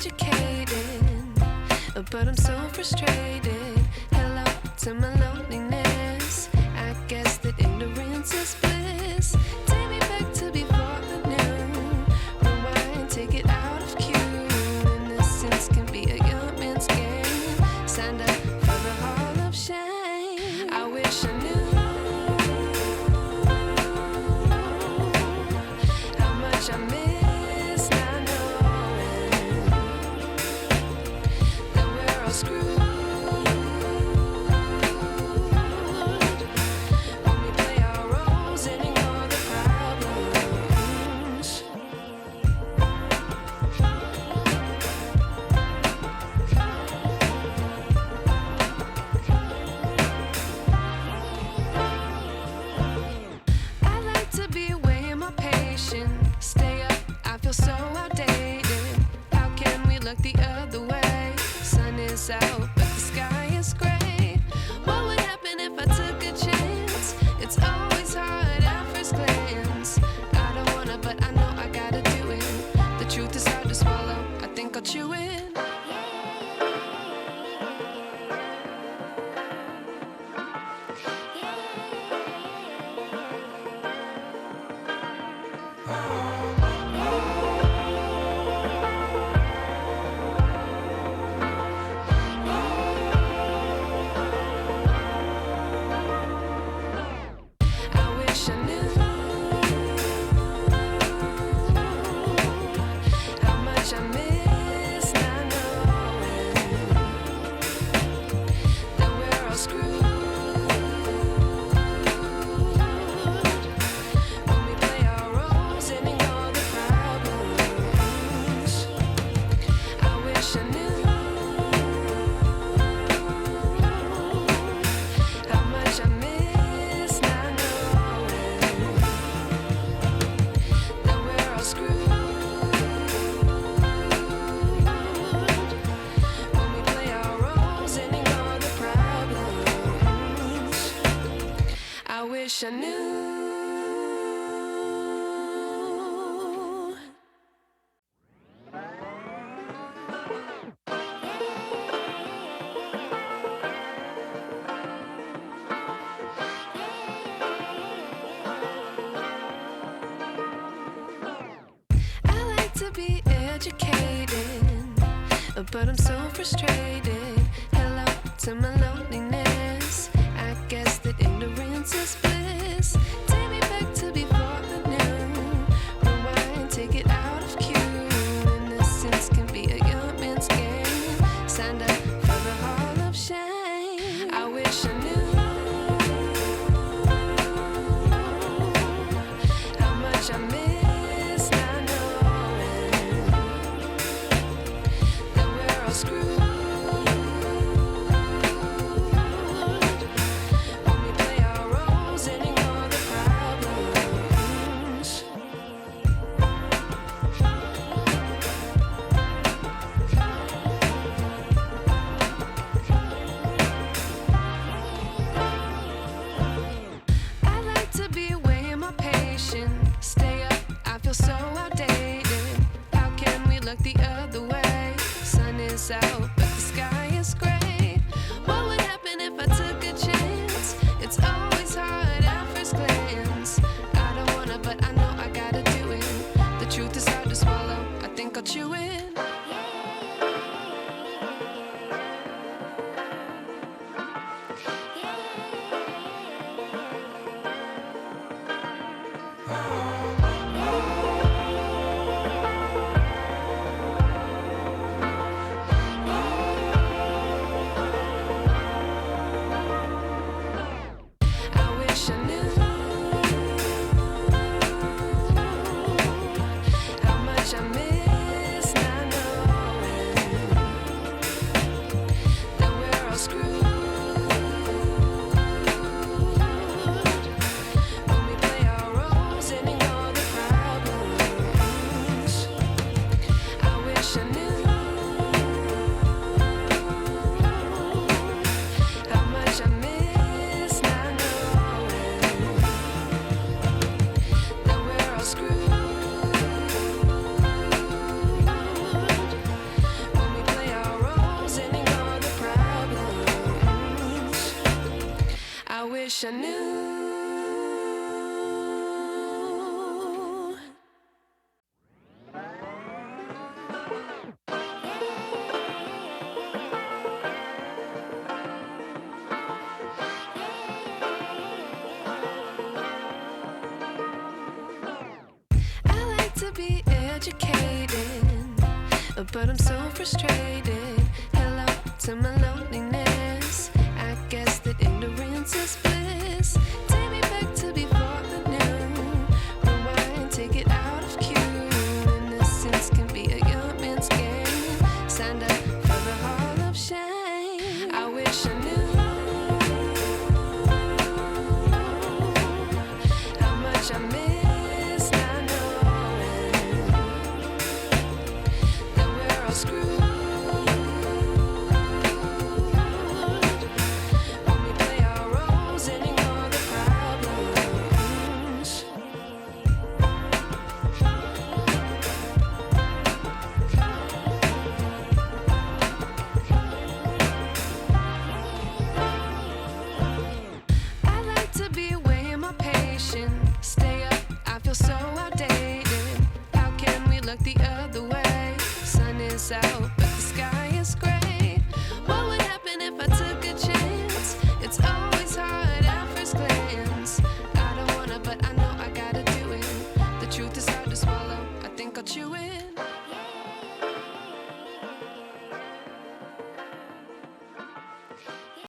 educated, but I'm so frustrated. Hello to my loneliness. I guess that ignorance is bliss. Take me back to before I knew. Rewind, take it out of cue. Innocence can be a young man's game. Signed up for the hall of shame. I wish I knew how much I miss not knowing that we're all screwed. Stay up, I feel so outdated. How can we look the other way? Sun is out, but the sky is gray. What would happen if I took a chance? It's always hard at first glance. I don't wanna, but I know I gotta do it. The truth is hard to swallow, I think I'll chew it. I wish I knew. I like to be educated, but I'm so frustrated. Hello to my loneliness. I guess that ignorance is bliss. Take me back to before I knew. Rewind, take it out of cue. Innocence can be a young man's game. Signed up for the hall of shame. I wish I knew how much I miss not knowing that we're all screwed. Stay up, I feel so outdated. How can we look the other way? Sun is out, but the sky is gray. What would happen if I took a chance? It's always hard at first glance. I don't wanna, but I know I gotta do it. The truth is hard to swallow, I think I'll chew it. I miss not knowing. wish I knew. I like to be educated, but I'm so frustrated. Hello to my loneliness. I guess that ignorance is bliss. Take me back to before I knew. Rewind, take it out of cue. Innocence can be a young man's game. Signed up for the hall of shame. I wish I knew how much I miss not knowing that we're all screwed when we play our roles and ignore the problems. I like to be away in my patience. Stay up, I feel so outdated. How can we look the other way? Sun is out,